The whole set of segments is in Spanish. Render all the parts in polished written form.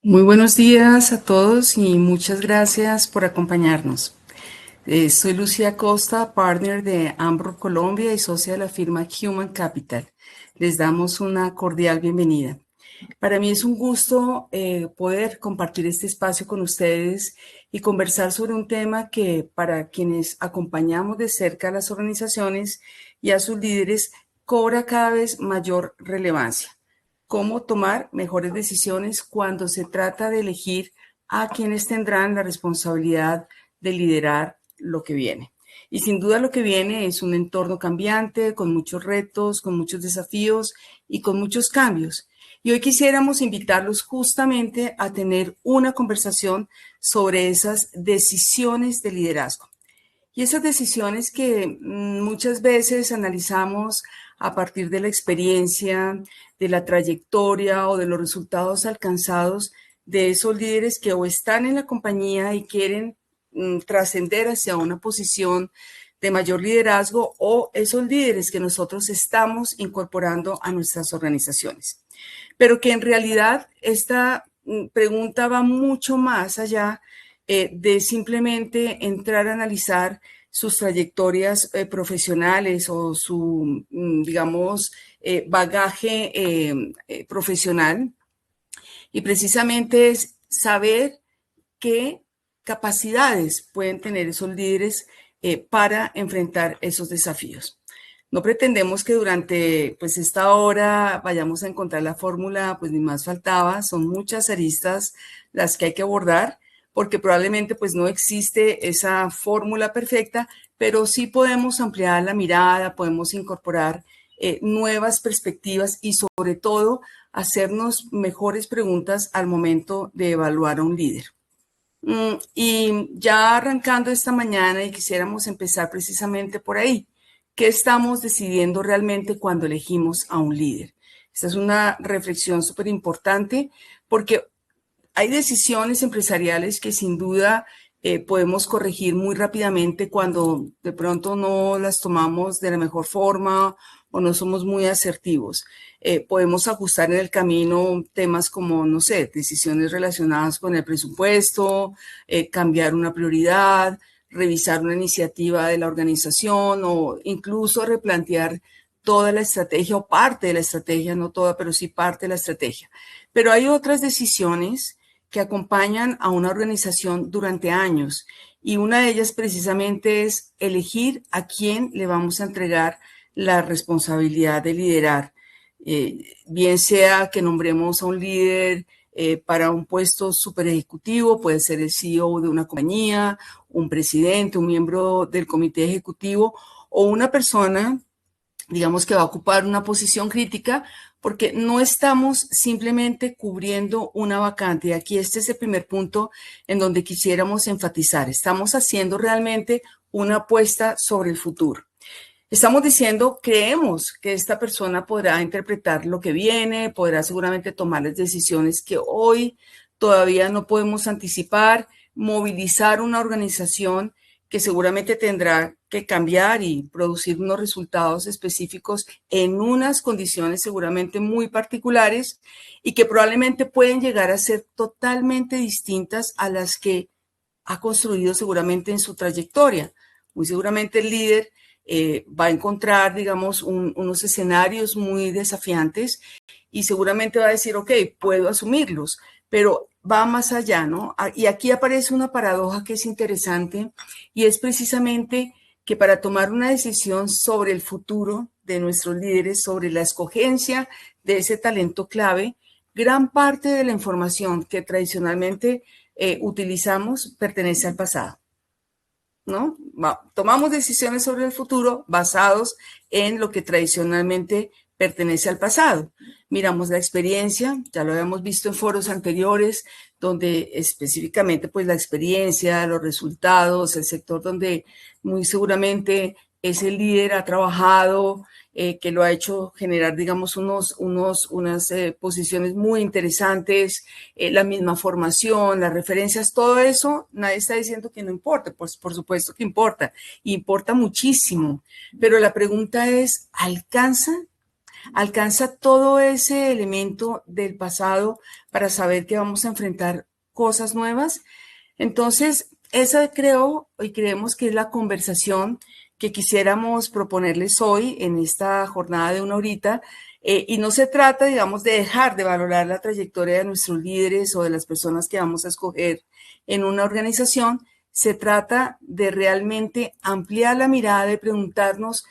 Muy buenos días a todos y muchas gracias por acompañarnos. Soy Lucía Costa, partner de Ambro Colombia y socia de la firma Human Capital. Les damos una cordial bienvenida. Para mí es un gusto poder compartir este espacio con ustedes y conversar sobre un tema que para quienes acompañamos de cerca a las organizaciones y a sus líderes cobra cada vez mayor relevancia. Cómo tomar mejores decisiones cuando se trata de elegir a quienes tendrán la responsabilidad de liderar lo que viene. Y sin duda lo que viene es un entorno cambiante, con muchos retos, con muchos desafíos y con muchos cambios. Y hoy quisiéramos invitarlos justamente a tener una conversación sobre esas decisiones de liderazgo. Y esas decisiones que muchas veces analizamos a partir de la experiencia, de la trayectoria o de los resultados alcanzados de esos líderes que o están en la compañía y quieren trascender hacia una posición de mayor liderazgo o esos líderes que nosotros estamos incorporando a nuestras organizaciones. Pero que en realidad esta pregunta va mucho más allá de simplemente entrar a analizar sus trayectorias profesionales o su, digamos, bagaje profesional. Y precisamente es saber qué capacidades pueden tener esos líderes para enfrentar esos desafíos. No pretendemos que durante esta hora vayamos a encontrar la fórmula, pues ni más faltaba, son muchas aristas las que hay que abordar, porque probablemente pues no existe esa fórmula perfecta, pero sí podemos ampliar la mirada, podemos incorporar nuevas perspectivas y sobre todo hacernos mejores preguntas al momento de evaluar a un líder. Y ya arrancando esta mañana y quisiéramos empezar precisamente por ahí. ¿Qué estamos decidiendo realmente cuando elegimos a un líder? Esta es una reflexión súper importante porque hay decisiones empresariales que sin duda podemos corregir muy rápidamente cuando de pronto no las tomamos de la mejor forma o no somos muy asertivos. Podemos ajustar en el camino temas como, no sé, decisiones relacionadas con el presupuesto, cambiar una prioridad, revisar una iniciativa de la organización o incluso replantear toda la estrategia o parte de la estrategia, no toda, pero sí parte de la estrategia. Pero hay otras decisiones que acompañan a una organización durante años y una de ellas precisamente es elegir a quién le vamos a entregar la responsabilidad de liderar. Bien sea que nombremos a un líder para un puesto super ejecutivo, puede ser el CEO de una compañía, un presidente, un miembro del comité ejecutivo o una persona, digamos, que va a ocupar una posición crítica, porque no estamos simplemente cubriendo una vacante. Aquí este es el primer punto en donde quisiéramos enfatizar. Estamos haciendo realmente una apuesta sobre el futuro. Estamos diciendo, creemos que esta persona podrá interpretar lo que viene, podrá seguramente tomar las decisiones que hoy todavía no podemos anticipar, movilizar una organización que seguramente tendrá que cambiar y producir unos resultados específicos en unas condiciones seguramente muy particulares y que probablemente pueden llegar a ser totalmente distintas a las que ha construido seguramente en su trayectoria. Muy seguramente el líder va a encontrar, digamos, unos escenarios muy desafiantes y seguramente va a decir, ok, puedo asumirlos, pero va más allá, ¿no? Y aquí aparece una paradoja que es interesante y es precisamente que para tomar una decisión sobre el futuro de nuestros líderes, sobre la escogencia de ese talento clave, gran parte de la información que tradicionalmente utilizamos pertenece al pasado. ¿No? Tomamos decisiones sobre el futuro basados en lo que tradicionalmente pertenece al pasado. Miramos la experiencia, ya lo habíamos visto en foros anteriores, donde específicamente pues la experiencia, los resultados, el sector donde muy seguramente ese líder ha trabajado, que lo ha hecho generar, digamos, unas posiciones muy interesantes, la misma formación, las referencias, todo eso, nadie está diciendo que no importe, pues por supuesto que importa, importa muchísimo, pero la pregunta es, ¿alcanza? alcanza todo ese elemento del pasado para saber que vamos a enfrentar cosas nuevas. Entonces, esa creo y creemos que es la conversación que quisiéramos proponerles hoy en esta jornada de una horita. Y no se trata, digamos, de dejar de valorar la trayectoria de nuestros líderes o de las personas que vamos a escoger en una organización. Se trata de realmente ampliar la mirada, de preguntarnos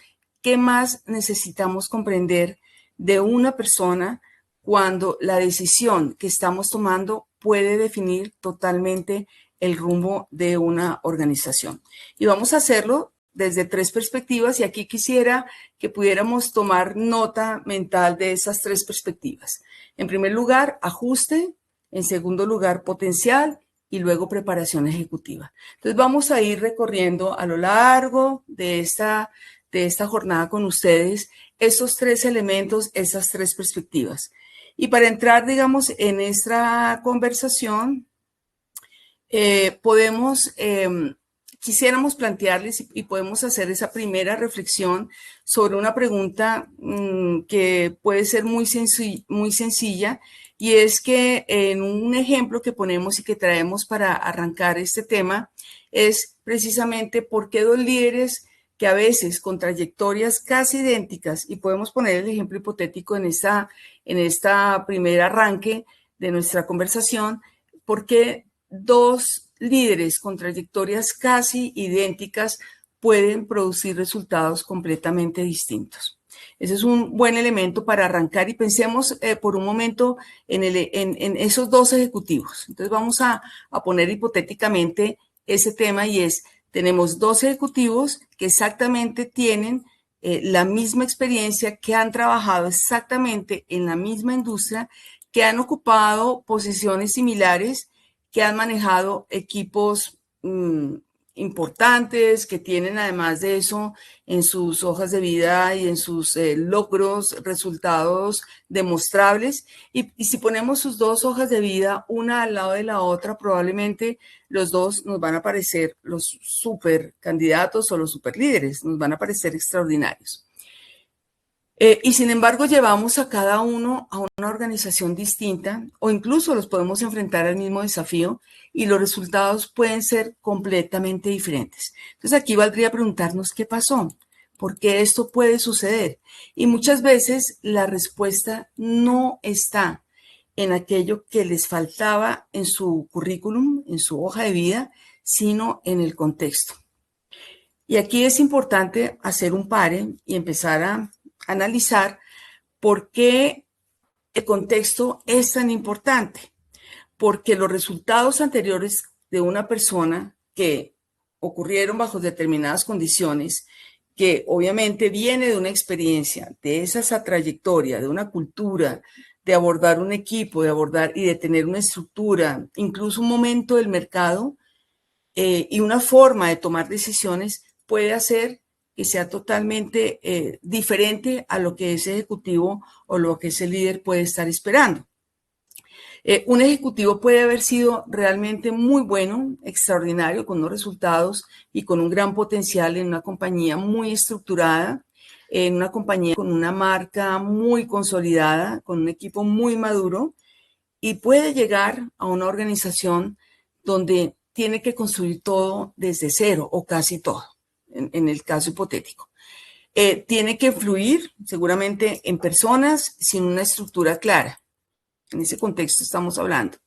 qué más necesitamos comprender de una persona cuando la decisión que estamos tomando puede definir totalmente el rumbo de una organización. Y vamos a hacerlo desde 3 perspectivas y aquí quisiera que pudiéramos tomar nota mental de esas 3 perspectivas. En primer lugar, ajuste. En segundo lugar, potencial. Y luego preparación ejecutiva. Entonces vamos a ir recorriendo a lo largo de esta jornada con ustedes esos 3 elementos, esas 3 perspectivas. Y para entrar, digamos, en esta conversación, quisiéramos plantearles y podemos hacer esa primera reflexión sobre una pregunta que puede ser muy sencilla, y es que en un ejemplo que ponemos y que traemos para arrancar este tema es precisamente por qué 2 líderes que a veces con trayectorias casi idénticas, y podemos poner el ejemplo hipotético en esta primer arranque de nuestra conversación, por qué 2 líderes con trayectorias casi idénticas pueden producir resultados completamente distintos. Ese es un buen elemento para arrancar y pensemos por un momento en esos 2 ejecutivos. Entonces vamos a poner hipotéticamente ese tema y es, tenemos 2 ejecutivos que exactamente tienen la misma experiencia, que han trabajado exactamente en la misma industria, que han ocupado posiciones similares, que han manejado equipos importantes, que tienen además de eso en sus hojas de vida y en sus logros, resultados demostrables. Y si ponemos sus 2 hojas de vida una al lado de la otra, probablemente los 2 nos van a parecer los super candidatos o los super líderes, nos van a parecer extraordinarios. Y sin embargo llevamos a cada uno a una organización distinta o incluso los podemos enfrentar al mismo desafío y los resultados pueden ser completamente diferentes. Entonces aquí valdría preguntarnos qué pasó, por qué esto puede suceder. Y muchas veces la respuesta no está en aquello que les faltaba en su currículum, en su hoja de vida, sino en el contexto. Y aquí es importante hacer un pare y empezar a analizar por qué el contexto es tan importante. Porque los resultados anteriores de una persona que ocurrieron bajo determinadas condiciones, que obviamente viene de una experiencia, de esa trayectoria, de una cultura, de abordar un equipo, de abordar y de tener una estructura, incluso un momento del mercado y una forma de tomar decisiones, puede hacer que sea totalmente diferente a lo que ese ejecutivo o lo que ese líder puede estar esperando. Un ejecutivo puede haber sido realmente muy bueno, extraordinario, con unos resultados y con un gran potencial en una compañía muy estructurada, en una compañía con una marca muy consolidada, con un equipo muy maduro, y puede llegar a una organización donde tiene que construir todo desde cero o casi todo, en el caso hipotético. Tiene que fluir seguramente en personas sin una estructura clara. En ese contexto estamos hablando.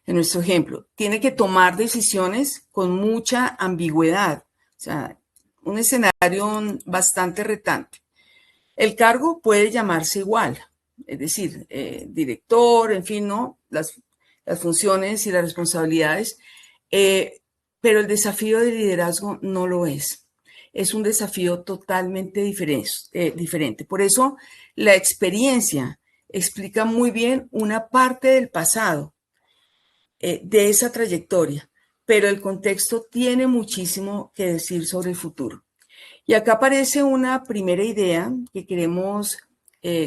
En nuestro ejemplo, tiene que tomar decisiones con mucha ambigüedad, o sea, un escenario bastante retante. El cargo puede llamarse igual, es decir, director, en fin, ¿no? Las funciones y las responsabilidades, pero el desafío de liderazgo no lo es. Es un desafío totalmente diferente. Por eso, la experiencia explica muy bien una parte del pasado de esa trayectoria, pero el contexto tiene muchísimo que decir sobre el futuro. Y acá aparece una primera idea que queremos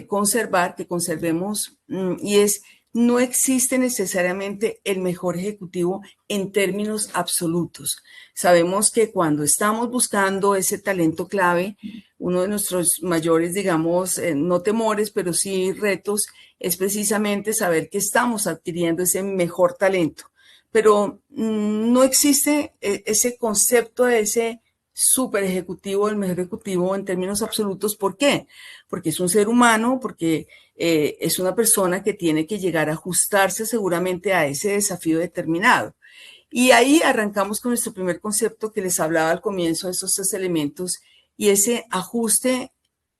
conservar, que conservemos, y es no existe necesariamente el mejor ejecutivo en términos absolutos. Sabemos que cuando estamos buscando ese talento clave, uno de nuestros mayores, digamos, no temores, pero sí retos, es precisamente saber que estamos adquiriendo ese mejor talento. Pero no existe ese concepto de ese super ejecutivo, el mejor ejecutivo en términos absolutos. ¿Por qué? Porque es un ser humano, porque es una persona que tiene que llegar a ajustarse seguramente a ese desafío determinado. Y ahí arrancamos con nuestro primer concepto que les hablaba al comienzo de esos 3 elementos, y ese ajuste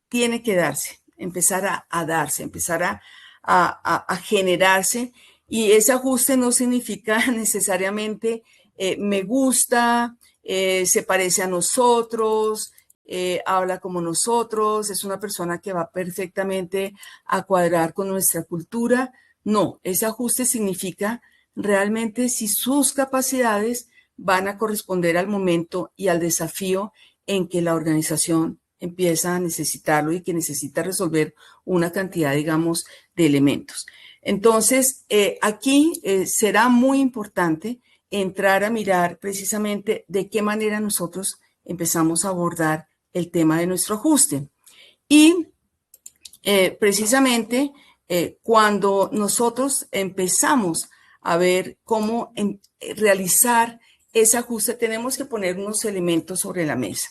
tiene que darse, empezar a darse, empezar a generarse, y ese ajuste no significa necesariamente me gusta, se parece a nosotros, habla como nosotros, es una persona que va perfectamente a cuadrar con nuestra cultura. No, ese ajuste significa realmente si sus capacidades van a corresponder al momento y al desafío en que la organización empieza a necesitarlo y que necesita resolver una cantidad, digamos, de elementos. Entonces, aquí será muy importante entrar a mirar precisamente de qué manera nosotros empezamos a abordar el tema de nuestro ajuste. Y precisamente cuando nosotros empezamos a ver cómo realizar ese ajuste, tenemos que poner unos elementos sobre la mesa.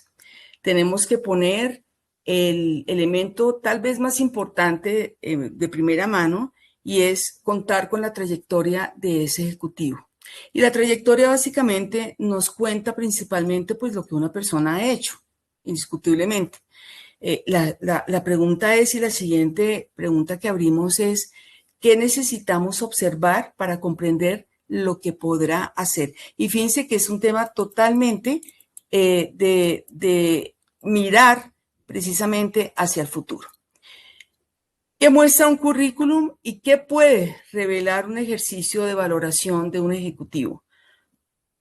Tenemos que poner el elemento tal vez más importante de primera mano, y es contar con la trayectoria de ese ejecutivo. Y la trayectoria básicamente nos cuenta principalmente pues lo que una persona ha hecho, indiscutiblemente. La pregunta es, y la siguiente pregunta que abrimos es, ¿qué necesitamos observar para comprender lo que podrá hacer? Y fíjense que es un tema totalmente de mirar precisamente hacia el futuro. ¿Qué muestra un currículum y qué puede revelar un ejercicio de valoración de un ejecutivo?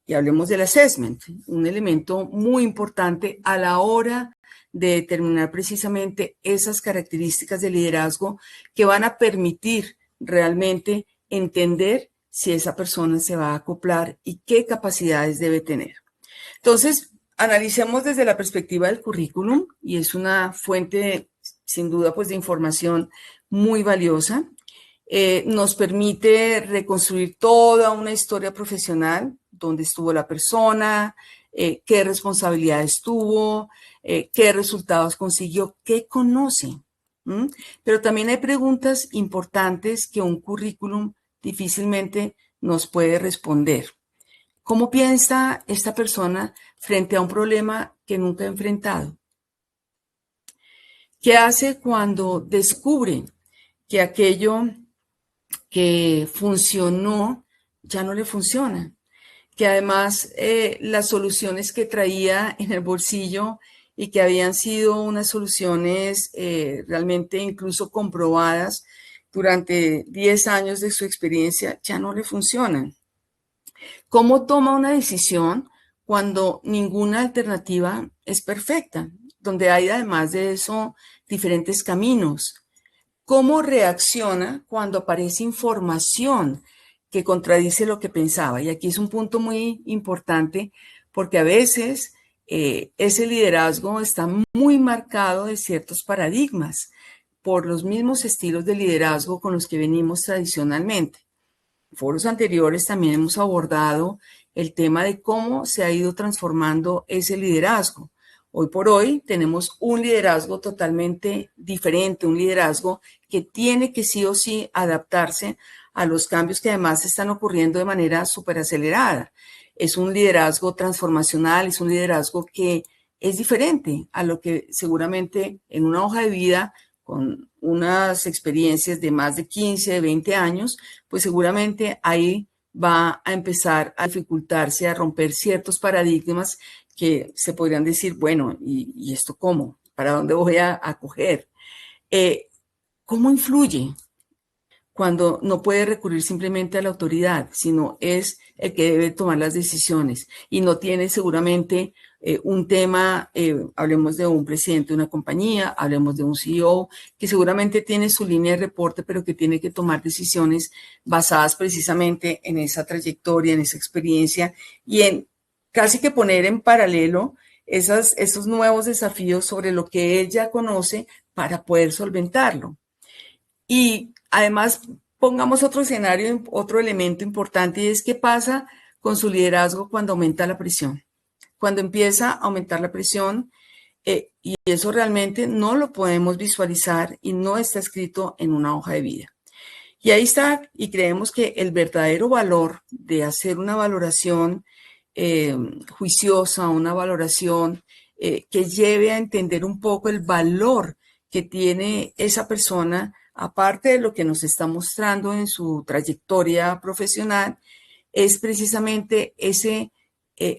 Y hablemos del assessment, un elemento muy importante a la hora de determinar precisamente esas características de liderazgo que van a permitir realmente entender si esa persona se va a acoplar y qué capacidades debe tener. Entonces, analicemos desde la perspectiva del currículum, y es una fuente, sin duda, pues de información muy valiosa. Nos permite reconstruir toda una historia profesional, dónde estuvo la persona, qué responsabilidades tuvo, qué resultados consiguió, qué conoce. Pero también hay preguntas importantes que un currículum difícilmente nos puede responder. ¿Cómo piensa esta persona frente a un problema que nunca ha enfrentado? ¿Qué hace cuando descubre que aquello que funcionó ya no le funciona? Que además las soluciones que traía en el bolsillo y que habían sido unas soluciones realmente incluso comprobadas durante 10 años de su experiencia ya no le funcionan. ¿Cómo toma una decisión cuando ninguna alternativa es perfecta? Donde hay además de eso diferentes caminos. ¿Cómo reacciona cuando aparece información que contradice lo que pensaba? Y aquí es un punto muy importante porque a veces ese liderazgo está muy marcado de ciertos paradigmas por los mismos estilos de liderazgo con los que venimos tradicionalmente. En foros anteriores también hemos abordado el tema de cómo se ha ido transformando ese liderazgo. Hoy por hoy tenemos un liderazgo totalmente diferente, un liderazgo que tiene que sí o sí adaptarse a los cambios que además están ocurriendo de manera súper acelerada. Es un liderazgo transformacional, es un liderazgo que es diferente a lo que seguramente en una hoja de vida con unas experiencias de más de 15, 20 años, pues seguramente ahí va a empezar a dificultarse, a romper ciertos paradigmas que se podrían decir, bueno, ¿y esto cómo? ¿Para dónde voy a coger? ¿Cómo influye cuando no puede recurrir simplemente a la autoridad, sino es el que debe tomar las decisiones y no tiene seguramente un tema, hablemos de un presidente de una compañía, hablemos de un CEO que seguramente tiene su línea de reporte, pero que tiene que tomar decisiones basadas precisamente en esa trayectoria, en esa experiencia y en casi que poner en paralelo esos nuevos desafíos sobre lo que él ya conoce para poder solventarlo. Y además, pongamos otro escenario, otro elemento importante, y es qué pasa con su liderazgo cuando aumenta la presión. Cuando empieza a aumentar la presión, y eso realmente no lo podemos visualizar y no está escrito en una hoja de vida. Y ahí está, y creemos que el verdadero valor de hacer una valoración juiciosa, una valoración que lleve a entender un poco el valor que tiene esa persona, aparte de lo que nos está mostrando en su trayectoria profesional, es precisamente ese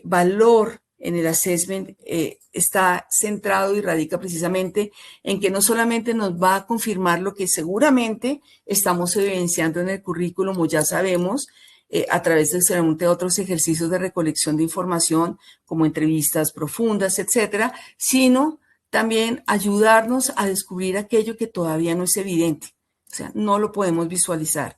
valor en el assessment está centrado y radica precisamente en que no solamente nos va a confirmar lo que seguramente estamos evidenciando en el currículum o ya sabemos, a través de otros ejercicios de recolección de información como entrevistas profundas, etcétera, sino también ayudarnos a descubrir aquello que todavía no es evidente, o sea, no lo podemos visualizar.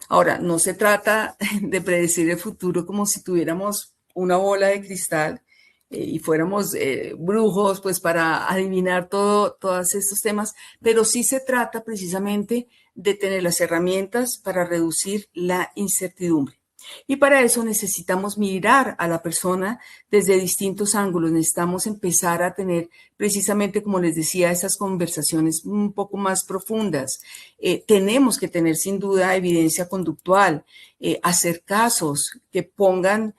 Ahora, no se trata de predecir el futuro como si tuviéramos una bola de cristal y fuéramos brujos pues para adivinar todos estos temas, pero sí se trata precisamente de tener las herramientas para reducir la incertidumbre. Y para eso necesitamos mirar a la persona desde distintos ángulos, necesitamos empezar a tener precisamente, como les decía, esas conversaciones un poco más profundas. Tenemos que tener sin duda evidencia conductual, hacer casos que pongan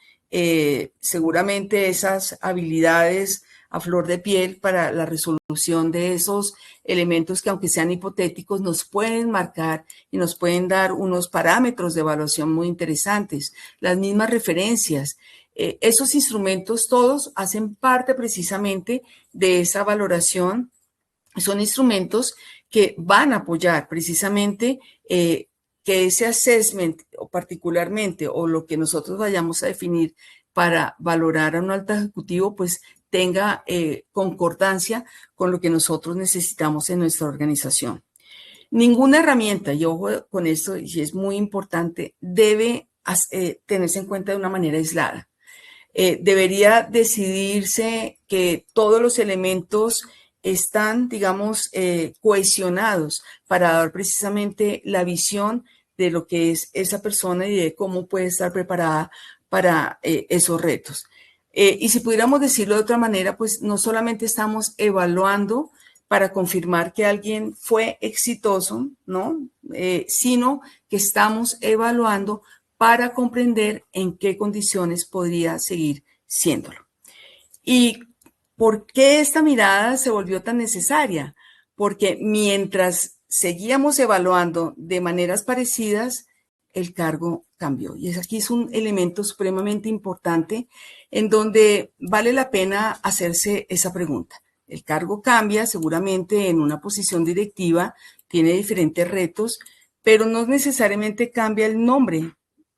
seguramente esas habilidades a flor de piel para la resolución de esos elementos que, aunque sean hipotéticos, nos pueden marcar y nos pueden dar unos parámetros de evaluación muy interesantes. Las mismas referencias, esos instrumentos todos hacen parte precisamente de esa valoración. Son instrumentos que van a apoyar precisamente que ese assessment, o particularmente, o lo que nosotros vayamos a definir para valorar a un alto ejecutivo, pues tenga concordancia con lo que nosotros necesitamos en nuestra organización. Ninguna herramienta, y ojo con esto, y es muy importante, debe tenerse en cuenta de una manera aislada. Debería decidirse que todos los elementos están, digamos, cohesionados para dar precisamente la visión de lo que es esa persona y de cómo puede estar preparada para esos retos. Y si pudiéramos decirlo de otra manera, pues no solamente estamos evaluando para confirmar que alguien fue exitoso, ¿no? Sino que estamos evaluando para comprender en qué condiciones podría seguir siéndolo. ¿Y por qué esta mirada se volvió tan necesaria? Porque mientras seguíamos evaluando de maneras parecidas, el cargo cambió. Y aquí es un elemento supremamente importante en donde vale la pena hacerse esa pregunta. El cargo cambia seguramente en una posición directiva, tiene diferentes retos, pero no necesariamente cambia el nombre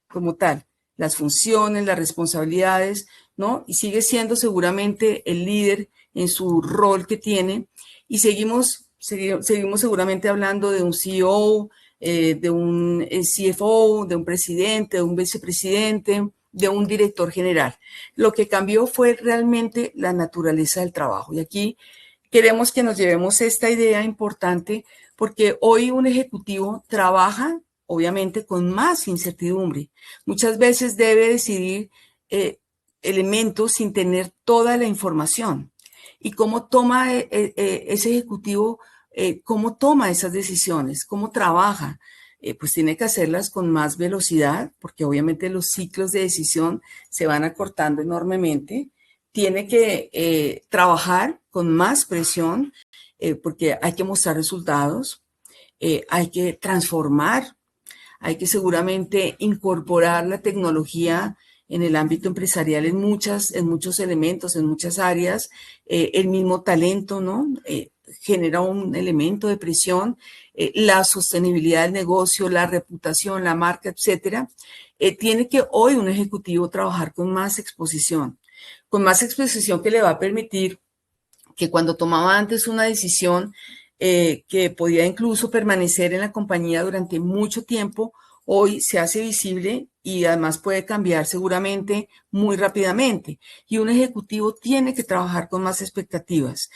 como tal, las funciones, las responsabilidades, ¿no? Y sigue siendo seguramente el líder en su rol que tiene y seguimos seguramente hablando de un CEO, de un CFO, de un presidente, de un vicepresidente, de un director general. Lo que cambió fue realmente la naturaleza del trabajo. Y aquí queremos que nos llevemos esta idea importante porque hoy un ejecutivo trabaja obviamente con más incertidumbre. Muchas veces debe decidir elementos sin tener toda la información. ¿Y cómo toma ese ejecutivo, cómo toma esas decisiones, cómo trabaja? Pues tiene que hacerlas con más velocidad, porque obviamente los ciclos de decisión se van acortando enormemente. Tiene que trabajar con más presión, porque hay que mostrar resultados, hay que transformar. Hay que seguramente incorporar la tecnología en el ámbito empresarial en muchos elementos, en muchas áreas. El mismo talento, ¿no? Genera un elemento de presión. La sostenibilidad del negocio, la reputación, la marca, etcétera. Tiene que hoy un ejecutivo trabajar con más exposición. con más exposición que le va a permitir que cuando tomaba antes una decisión que podía incluso permanecer en la compañía durante mucho tiempo, hoy se hace visible y además puede cambiar seguramente muy rápidamente. Y un ejecutivo tiene que trabajar con más expectativas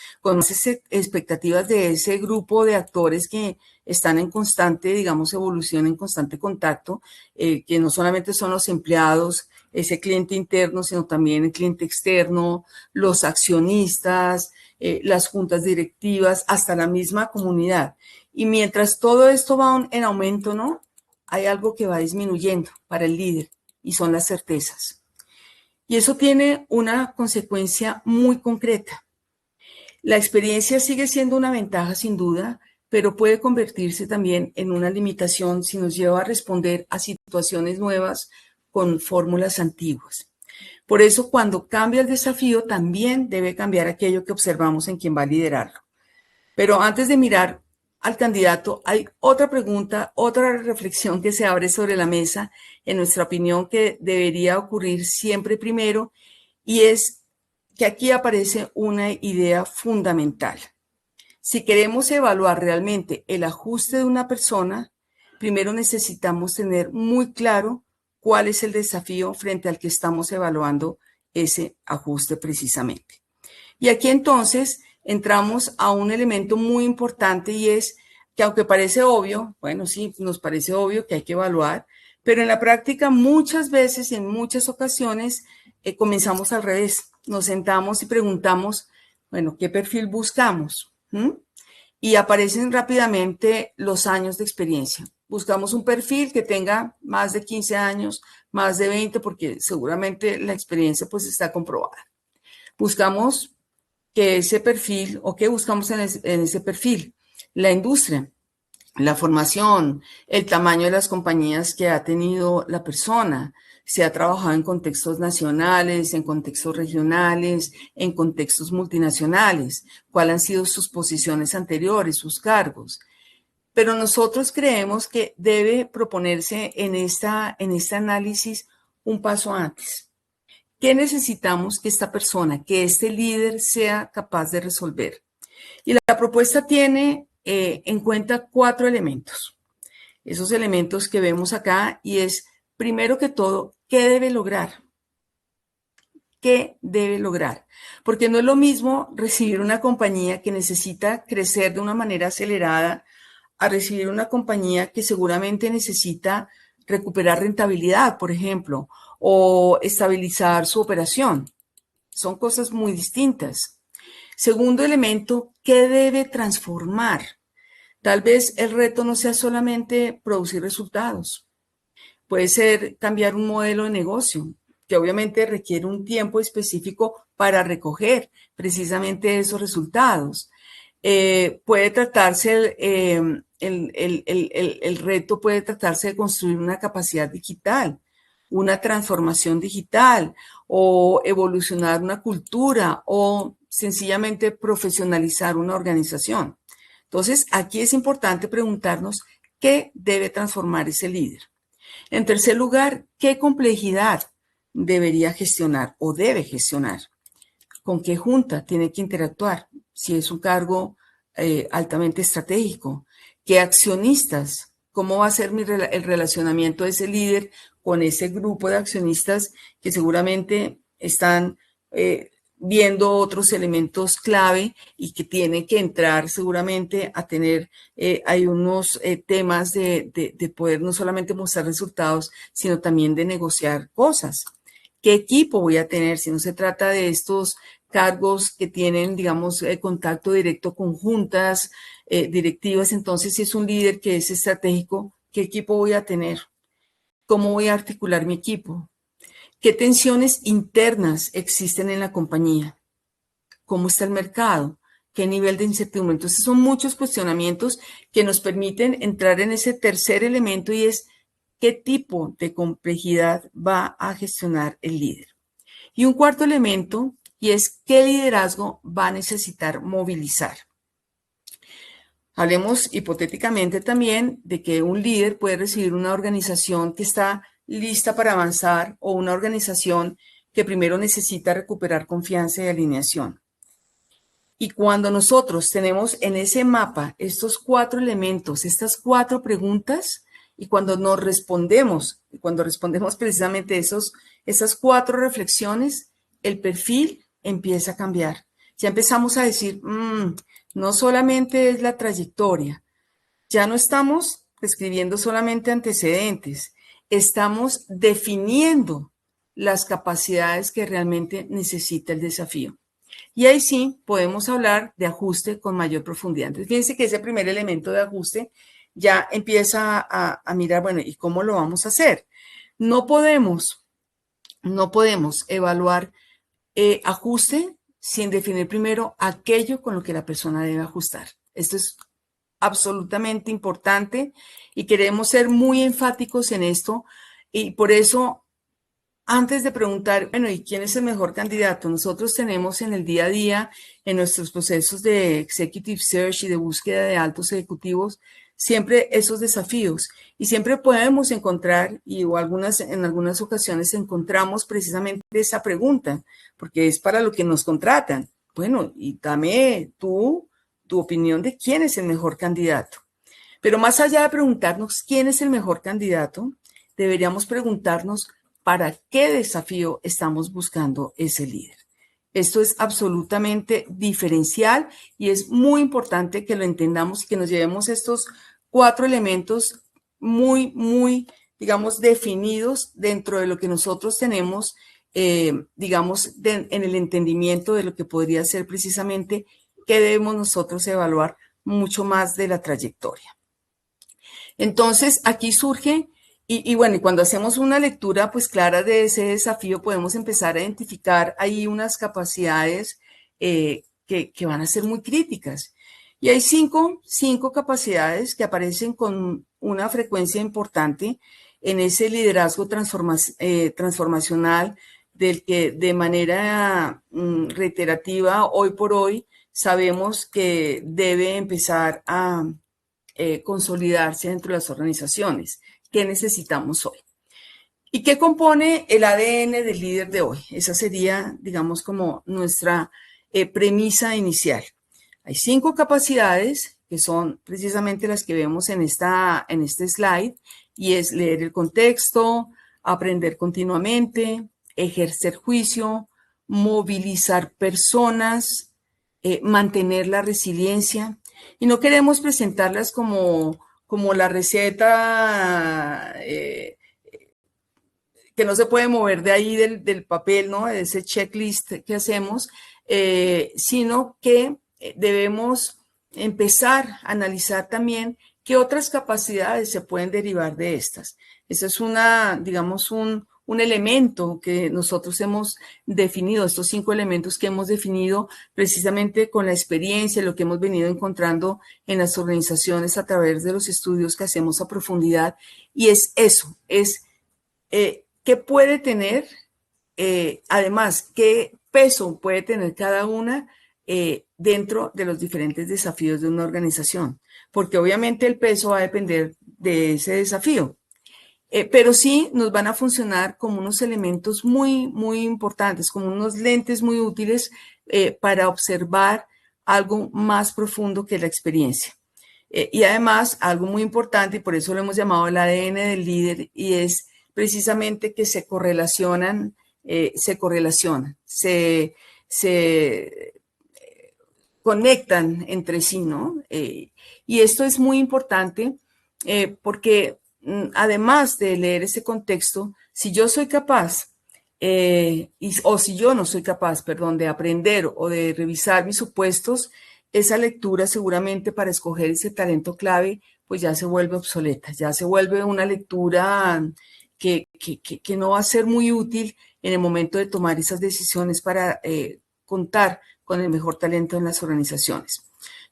de ese grupo de actores que están en constante, digamos, evolución, en constante contacto, que no solamente son los empleados, ese cliente interno, sino también el cliente externo, los accionistas, las juntas directivas, hasta la misma comunidad. Y mientras todo esto va en aumento, ¿no? Hay algo que va disminuyendo para el líder y son las certezas. Y eso tiene una consecuencia muy concreta. La experiencia sigue siendo una ventaja sin duda, pero puede convertirse también en una limitación si nos lleva a responder a situaciones nuevas con fórmulas antiguas. Por eso, cuando cambia el desafío, también debe cambiar aquello que observamos en quien va a liderarlo. Pero antes de mirar al candidato, hay otra pregunta, otra reflexión que se abre sobre la mesa, en nuestra opinión, que debería ocurrir siempre primero, y es que aquí aparece una idea fundamental. Si queremos evaluar realmente el ajuste de una persona, primero necesitamos tener muy claro cuál es el desafío frente al que estamos evaluando ese ajuste precisamente. Y aquí entonces entramos a un elemento muy importante y es que aunque parece obvio, bueno, sí, nos parece obvio que hay que evaluar, pero en la práctica muchas veces, en muchas ocasiones, comenzamos al revés. Nos sentamos y preguntamos, bueno, ¿qué perfil buscamos? Y aparecen rápidamente los años de experiencia. Buscamos un perfil que tenga más de 15 años, más de 20, porque seguramente la experiencia pues está comprobada. Buscamos que ese perfil, o qué buscamos en ese perfil, la industria, la formación, el tamaño de las compañías que ha tenido la persona, si ha trabajado en contextos nacionales, en contextos regionales, en contextos multinacionales, cuáles han sido sus posiciones anteriores, sus cargos. Pero nosotros creemos que debe proponerse en este análisis un paso antes. ¿Qué necesitamos que esta persona, que este líder sea capaz de resolver? Y la propuesta tiene en cuenta 4 elementos. Esos elementos que vemos acá, y es, primero que todo, ¿qué debe lograr? ¿Qué debe lograr? Porque no es lo mismo recibir una compañía que necesita crecer de una manera acelerada a recibir una compañía que seguramente necesita recuperar rentabilidad, por ejemplo, o estabilizar su operación. Son cosas muy distintas. Segundo elemento, ¿qué debe transformar? Tal vez el reto no sea solamente producir resultados. Puede ser cambiar un modelo de negocio, que obviamente requiere un tiempo específico para recoger precisamente esos resultados. Puede tratarse, el reto puede tratarse de construir una capacidad digital, una transformación digital, o evolucionar una cultura, o sencillamente profesionalizar una organización. Entonces, aquí es importante preguntarnos qué debe transformar ese líder. En tercer lugar, ¿qué complejidad debería gestionar o debe gestionar? ¿Con qué junta tiene que interactuar? Si es un cargo altamente estratégico. ¿Qué accionistas? ¿Cómo va a ser el relacionamiento de ese líder con ese grupo de accionistas que seguramente están viendo otros elementos clave y que tienen que entrar seguramente a tener, hay unos temas de poder no solamente mostrar resultados, sino también de negociar cosas? ¿Qué equipo voy a tener? Si no se trata de estos cargos que tienen, digamos, contacto directo con juntas directivas, entonces si es un líder que es estratégico, ¿qué equipo voy a tener? ¿Cómo voy a articular mi equipo? ¿Qué tensiones internas existen en la compañía? ¿Cómo está el mercado? ¿Qué nivel de incertidumbre? Entonces son muchos cuestionamientos que nos permiten entrar en ese tercer elemento, y es qué tipo de complejidad va a gestionar el líder. Y un cuarto elemento, y es qué liderazgo va a necesitar movilizar. Hablemos hipotéticamente también de que un líder puede recibir una organización que está lista para avanzar, o una organización que primero necesita recuperar confianza y alineación. Y cuando nosotros tenemos en ese mapa estos 4 elementos, estas 4 preguntas, y cuando cuando respondemos precisamente esas 4 reflexiones, el perfil empieza a cambiar. Ya empezamos a decir, no solamente es la trayectoria, ya no estamos escribiendo solamente antecedentes, estamos definiendo las capacidades que realmente necesita el desafío. Y ahí sí podemos hablar de ajuste con mayor profundidad. Entonces, fíjense que ese primer elemento de ajuste ya empieza a mirar, bueno, ¿y cómo lo vamos a hacer? No podemos evaluar ajuste sin definir primero aquello con lo que la persona debe ajustar. Esto es absolutamente importante y queremos ser muy enfáticos en esto y por eso antes de preguntar, bueno, ¿y quién es el mejor candidato? Nosotros tenemos en el día a día, en nuestros procesos de executive search y de búsqueda de altos ejecutivos, siempre esos desafíos. Y siempre podemos encontrar, en algunas ocasiones encontramos precisamente esa pregunta, porque es para lo que nos contratan. Bueno, y dame tu opinión de quién es el mejor candidato. Pero más allá de preguntarnos quién es el mejor candidato, deberíamos preguntarnos ¿para qué desafío estamos buscando ese líder? Esto es absolutamente diferencial y es muy importante que lo entendamos y que nos llevemos estos 4 elementos muy, digamos, definidos dentro de lo que nosotros tenemos, digamos, en el entendimiento de lo que podría ser precisamente qué debemos nosotros evaluar mucho más de la trayectoria. Entonces, aquí surge... Y bueno, y cuando hacemos una lectura pues clara de ese desafío, podemos empezar a identificar ahí unas capacidades que van a ser muy críticas. Y hay cinco capacidades que aparecen con una frecuencia importante en ese liderazgo transformacional del que de manera reiterativa hoy por hoy sabemos que debe empezar a consolidarse dentro de las organizaciones. ¿Qué necesitamos hoy? ¿Y qué compone el ADN del líder de hoy? Esa sería, digamos, como nuestra premisa inicial. Hay 5 capacidades que son precisamente las que vemos en este slide y es leer el contexto, aprender continuamente, ejercer juicio, movilizar personas, mantener la resiliencia. Y no queremos presentarlas como la receta que no se puede mover de ahí del papel, ¿no? De ese checklist que hacemos, sino que debemos empezar a analizar también qué otras capacidades se pueden derivar de estas. Eso es digamos, un elemento que nosotros hemos definido, estos 5 elementos que hemos definido precisamente con la experiencia, lo que hemos venido encontrando en las organizaciones a través de los estudios que hacemos a profundidad. Y es eso, es qué puede tener, además, qué peso puede tener cada una dentro de los diferentes desafíos de una organización. Porque obviamente el peso va a depender de ese desafío. Pero sí nos van a funcionar como unos elementos muy importantes, como unos lentes muy útiles para observar algo más profundo que la experiencia. Y además, algo muy importante, y por eso lo hemos llamado el ADN del líder, y es precisamente que se correlacionan, se conectan entre sí, ¿no? Y esto es muy importante porque además de leer ese contexto, si yo soy capaz, o si yo no soy capaz, perdón, de aprender o de revisar mis supuestos, esa lectura seguramente para escoger ese talento clave, pues ya se vuelve obsoleta, ya se vuelve una lectura que no va a ser muy útil en el momento de tomar esas decisiones para contar con el mejor talento en las organizaciones.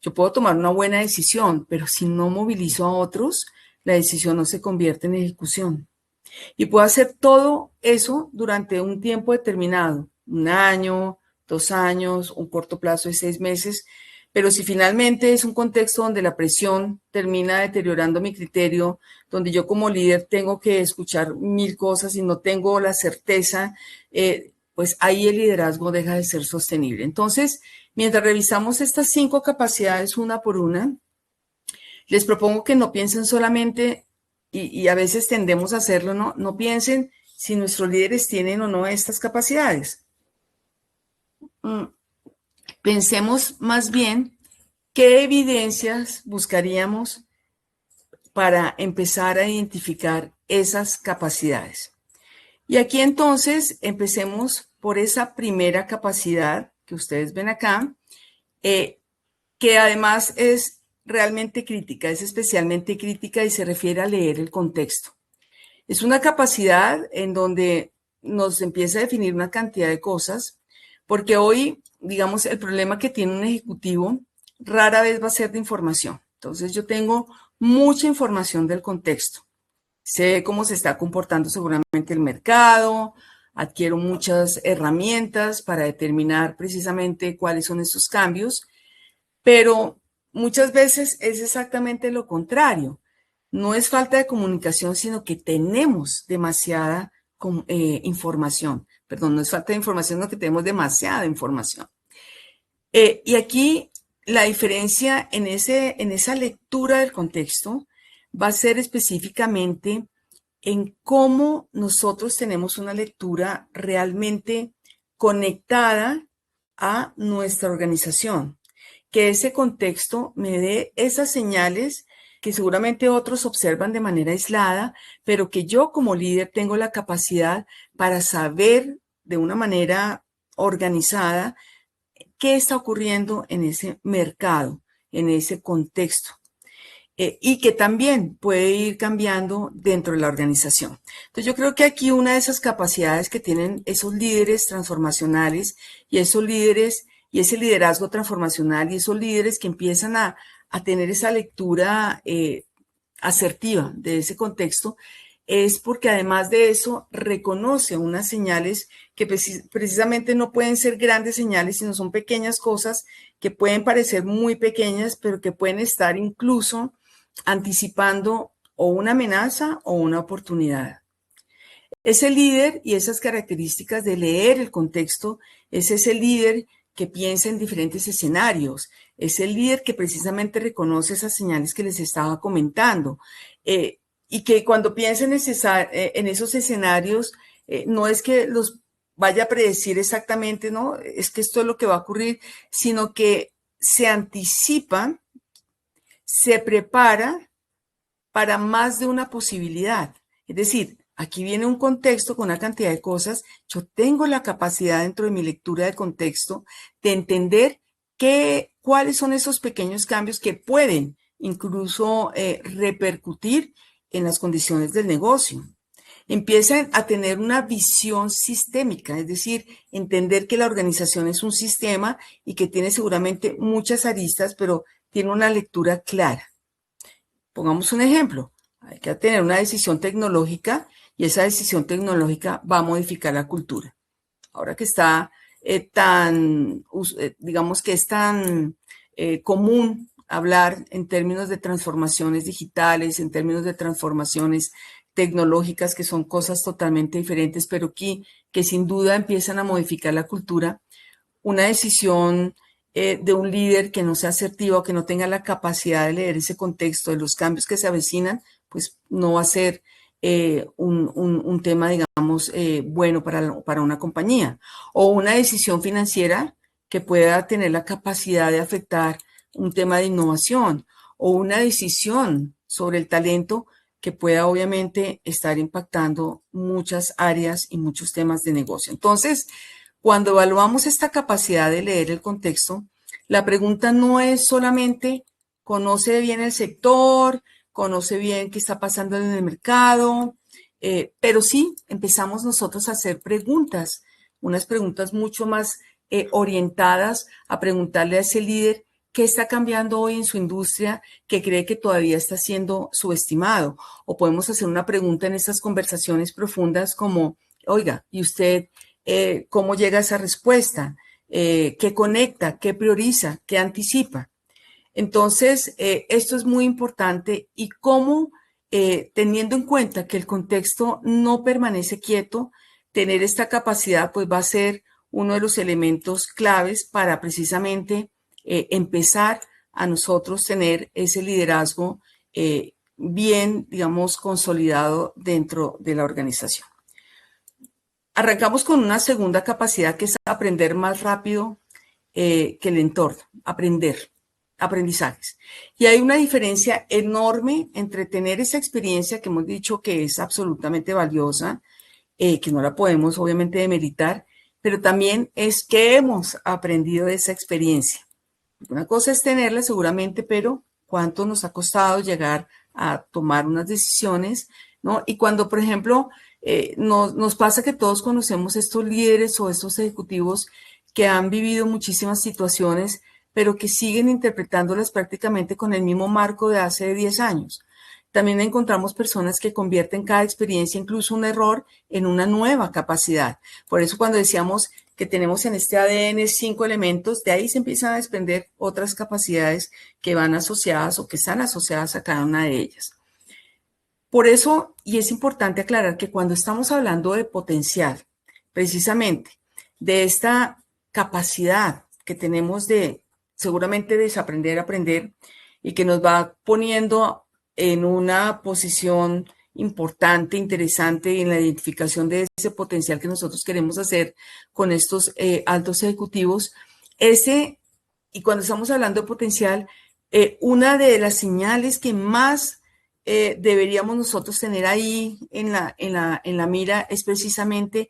Yo puedo tomar una buena decisión, pero si no movilizo a otros, la decisión no se convierte en ejecución. Y puedo hacer todo eso durante un tiempo determinado, 1 año, 2 años, un corto plazo de 6 meses, pero si finalmente es un contexto donde la presión termina deteriorando mi criterio, donde yo como líder tengo que escuchar 1000 cosas y no tengo la certeza, pues ahí el liderazgo deja de ser sostenible. Entonces, mientras revisamos estas 5 capacidades una por una, les propongo que no piensen solamente, y a veces tendemos a hacerlo, no piensen si nuestros líderes tienen o no estas capacidades. Pensemos más bien qué evidencias buscaríamos para empezar a identificar esas capacidades. Y aquí entonces empecemos por esa primera capacidad que ustedes ven acá, que además es realmente crítica, es especialmente crítica y se refiere a leer el contexto. Es una capacidad en donde nos empieza a definir una cantidad de cosas, porque hoy, digamos, el problema que tiene un ejecutivo rara vez va a ser de información. Entonces yo tengo mucha información del contexto. Sé cómo se está comportando seguramente el mercado, adquiero muchas herramientas para determinar precisamente cuáles son esos cambios, pero muchas veces es exactamente lo contrario. No es falta de comunicación, sino que tenemos demasiada información. Perdón, no es falta de información, sino que tenemos demasiada información. Y aquí la diferencia en esa lectura del contexto va a ser específicamente en cómo nosotros tenemos una lectura realmente conectada a nuestra organización. Que ese contexto me dé esas señales que seguramente otros observan de manera aislada, pero que yo como líder tengo la capacidad para saber de una manera organizada qué está ocurriendo en ese mercado, en ese contexto. Y que también puede ir cambiando dentro de la organización. Entonces yo creo que aquí una de esas capacidades que tienen esos líderes transformacionales y esos líderes y ese liderazgo transformacional y esos líderes que empiezan a tener esa lectura asertiva de ese contexto, es porque además de eso reconoce unas señales que precisamente no pueden ser grandes señales, sino son pequeñas cosas que pueden parecer muy pequeñas, pero que pueden estar incluso anticipando o una amenaza o una oportunidad. Ese líder y esas características de leer el contexto es ese líder que piensa en diferentes escenarios, es el líder que precisamente reconoce esas señales que les estaba comentando y que cuando piensa en esos escenarios no es que los vaya a predecir exactamente, no, es que esto es lo que va a ocurrir, sino que se anticipa, se prepara para más de una posibilidad. Es decir, aquí viene un contexto con una cantidad de cosas. Yo tengo la capacidad dentro de mi lectura de contexto de entender cuáles son esos pequeños cambios que pueden incluso repercutir en las condiciones del negocio. Empiezan a tener una visión sistémica, es decir, entender que la organización es un sistema y que tiene seguramente muchas aristas, pero tiene una lectura clara. Pongamos un ejemplo, hay que tener una decisión tecnológica y esa decisión tecnológica va a modificar la cultura. Ahora que está digamos que es tan común hablar en términos de transformaciones digitales, en términos de transformaciones tecnológicas, que son cosas totalmente diferentes, pero que sin duda empiezan a modificar la cultura, una decisión de un líder que no sea asertivo, que no tenga la capacidad de leer ese contexto de los cambios que se avecinan, pues no va a ser un tema, digamos, bueno para una compañía. O una decisión financiera que pueda tener la capacidad de afectar un tema de innovación. O una decisión sobre el talento que pueda obviamente estar impactando muchas áreas y muchos temas de negocio. Entonces, cuando evaluamos esta capacidad de leer el contexto, la pregunta no es solamente conoce bien el sector, conoce bien qué está pasando en el mercado, pero sí empezamos nosotros a hacer preguntas, unas preguntas mucho más orientadas a preguntarle a ese líder qué está cambiando hoy en su industria que cree que todavía está siendo subestimado. O podemos hacer una pregunta en estas conversaciones profundas como, oiga, ¿y usted cómo llega a esa respuesta? ¿Qué conecta? ¿Qué prioriza? ¿Qué anticipa? Entonces, esto es muy importante y cómo, teniendo en cuenta que el contexto no permanece quieto, tener esta capacidad pues va a ser uno de los elementos claves para precisamente empezar a nosotros tener ese liderazgo bien, digamos, consolidado dentro de la organización. Arrancamos con una segunda capacidad que es aprender más rápido que el entorno, aprendizajes. Y hay una diferencia enorme entre tener esa experiencia que hemos dicho que es absolutamente valiosa, que no la podemos obviamente demeritar, pero también es que hemos aprendido de esa experiencia. Una cosa es tenerla seguramente, pero cuánto nos ha costado llegar a tomar unas decisiones, ¿no? Y cuando, por ejemplo, nos pasa que todos conocemos estos líderes o estos ejecutivos que han vivido muchísimas situaciones, pero que siguen interpretándolas prácticamente con el mismo marco de hace 10 años. También encontramos personas que convierten cada experiencia, incluso un error, en una nueva capacidad. Por eso cuando decíamos que tenemos en este ADN 5 elementos, de ahí se empiezan a desprender otras capacidades que van asociadas o que están asociadas a cada una de ellas. Por eso, y es importante aclarar que cuando estamos hablando de potencial, precisamente de esta capacidad que tenemos de seguramente desaprender, aprender, y que nos va poniendo en una posición importante, interesante en la identificación de ese potencial que nosotros queremos hacer con estos altos ejecutivos. Y cuando estamos hablando de potencial, una de las señales que más deberíamos nosotros tener ahí en la mira es precisamente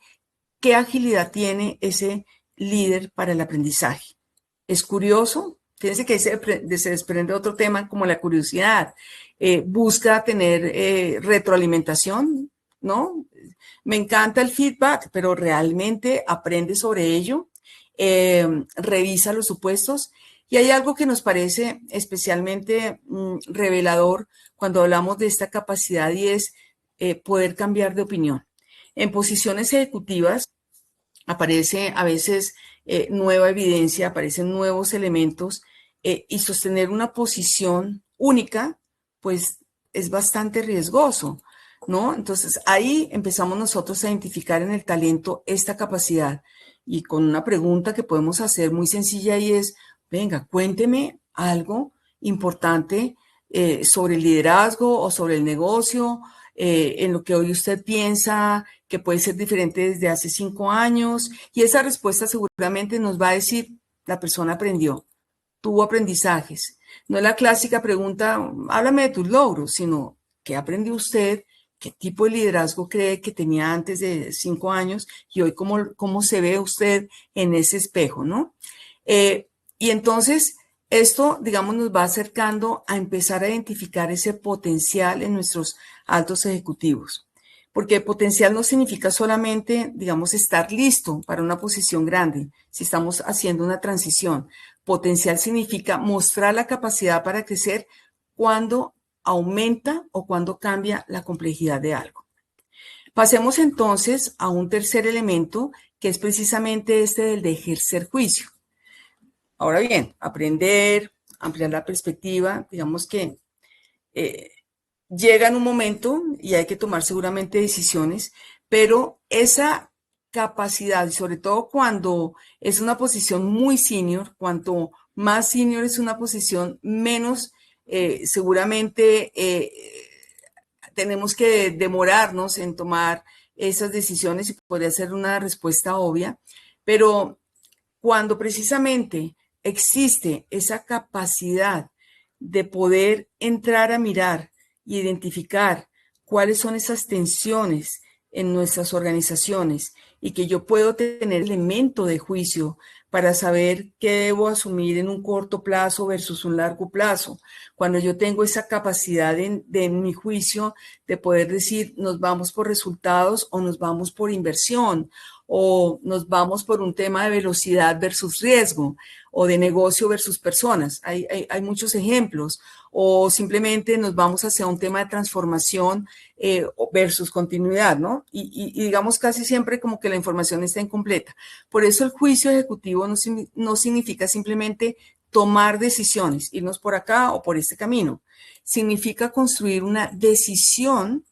qué agilidad tiene ese líder para el aprendizaje. Es curioso, fíjense que se desprende otro tema como la curiosidad. Busca tener retroalimentación, ¿no? Me encanta el feedback, pero realmente aprende sobre ello, revisa los supuestos. Y hay algo que nos parece especialmente revelador cuando hablamos de esta capacidad y es poder cambiar de opinión. En posiciones ejecutivas aparece a veces nueva evidencia, aparecen nuevos elementos y sostener una posición única, pues es bastante riesgoso, ¿no? Entonces ahí empezamos nosotros a identificar en el talento esta capacidad y con una pregunta que podemos hacer muy sencilla y es, venga, cuénteme algo importante sobre el liderazgo o sobre el negocio, en lo que hoy usted piensa que puede ser diferente desde hace 5 años. Y esa respuesta seguramente nos va a decir, la persona aprendió, tuvo aprendizajes. No es la clásica pregunta, háblame de tus logros, sino, ¿qué aprendió usted? ¿Qué tipo de liderazgo cree que tenía antes de 5 años? Y hoy, ¿cómo se ve usted en ese espejo, no? Y entonces, esto, digamos, nos va acercando a empezar a identificar ese potencial en nuestros altos ejecutivos. Porque potencial no significa solamente, digamos, estar listo para una posición grande, si estamos haciendo una transición. Potencial significa mostrar la capacidad para crecer cuando aumenta o cuando cambia la complejidad de algo. Pasemos entonces a un tercer elemento, que es precisamente este del de ejercer juicio. Ahora bien, aprender, ampliar la perspectiva, digamos que llega en un momento y hay que tomar seguramente decisiones, pero esa capacidad, y sobre todo cuando es una posición muy senior, cuanto más senior es una posición, menos seguramente tenemos que demorarnos en tomar esas decisiones y podría ser una respuesta obvia, pero cuando precisamente existe esa capacidad de poder entrar a mirar y identificar cuáles son esas tensiones en nuestras organizaciones y que yo puedo tener elemento de juicio para saber qué debo asumir en un corto plazo versus un largo plazo. Cuando yo tengo esa capacidad de mi juicio de poder decir nos vamos por resultados o nos vamos por inversión o nos vamos por un tema de velocidad versus riesgo o de negocio versus personas. Hay muchos ejemplos. O simplemente nos vamos hacia un tema de transformación versus continuidad, ¿no? Y digamos casi siempre como que la información está incompleta. Por eso el juicio ejecutivo no significa simplemente tomar decisiones, irnos por acá o por este camino. Significa construir una decisión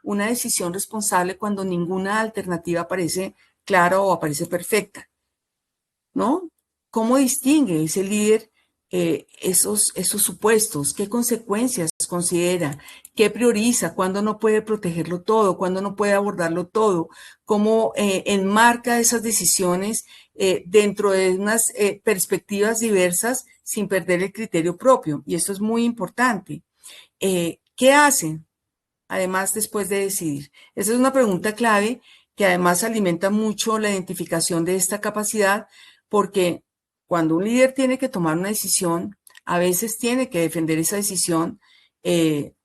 una decisión responsable cuando ninguna alternativa parece clara o aparece perfecta, ¿no? ¿Cómo distingue ese líder esos supuestos? ¿Qué consecuencias considera? ¿Qué prioriza? ¿Cuándo no puede protegerlo todo? ¿Cuándo no puede abordarlo todo? ¿Cómo enmarca esas decisiones dentro de unas perspectivas diversas sin perder el criterio propio? Y esto es muy importante. ¿Qué hacen, además, después de decidir? Esa es una pregunta clave que además alimenta mucho la identificación de esta capacidad, porque cuando un líder tiene que tomar una decisión, a veces tiene que defender esa decisión,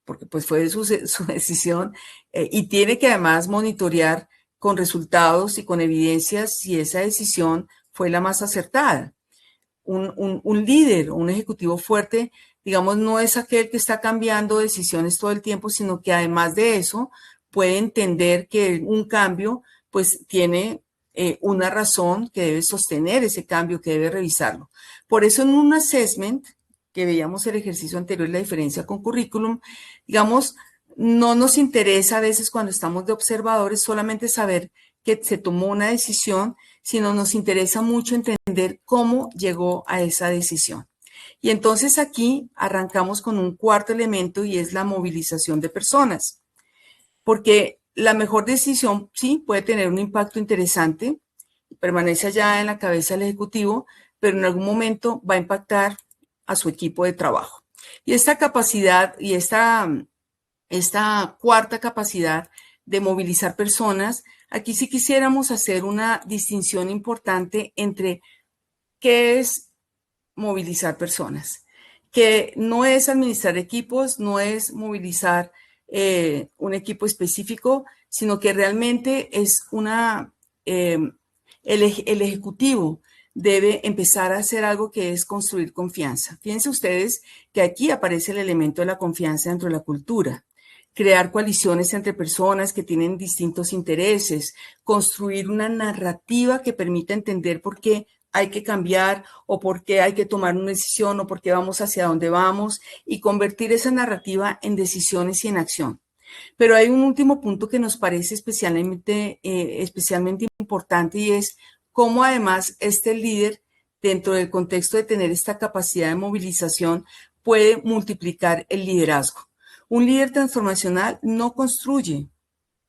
porque pues fue su decisión, y tiene que además monitorear con resultados y con evidencias si esa decisión fue la más acertada. Un líder o un ejecutivo fuerte, digamos, no es aquel que está cambiando decisiones todo el tiempo, sino que además de eso puede entender que un cambio pues tiene una razón, que debe sostener ese cambio, que debe revisarlo. Por eso en un assessment, que veíamos el ejercicio anterior, la diferencia con currículum, digamos, no nos interesa a veces cuando estamos de observadores solamente saber que se tomó una decisión, sino nos interesa mucho entender cómo llegó a esa decisión. Y entonces aquí arrancamos con un cuarto elemento y es la movilización de personas, porque la mejor decisión sí puede tener un impacto interesante, permanece allá en la cabeza del ejecutivo, pero en algún momento va a impactar a su equipo de trabajo. Y esta capacidad y esta cuarta capacidad de movilizar personas, aquí sí quisiéramos hacer una distinción importante entre qué es movilizar personas, que no es administrar equipos, no es movilizar un equipo específico, sino que realmente es el ejecutivo debe empezar a hacer algo que es construir confianza. Fíjense ustedes que aquí aparece el elemento de la confianza dentro de la cultura. Crear coaliciones entre personas que tienen distintos intereses, construir una narrativa que permita entender por qué hay que cambiar o por qué hay que tomar una decisión o por qué vamos hacia dónde vamos y convertir esa narrativa en decisiones y en acción. Pero hay un último punto que nos parece especialmente importante y es cómo además este líder, dentro del contexto de tener esta capacidad de movilización, puede multiplicar el liderazgo. Un líder transformacional no construye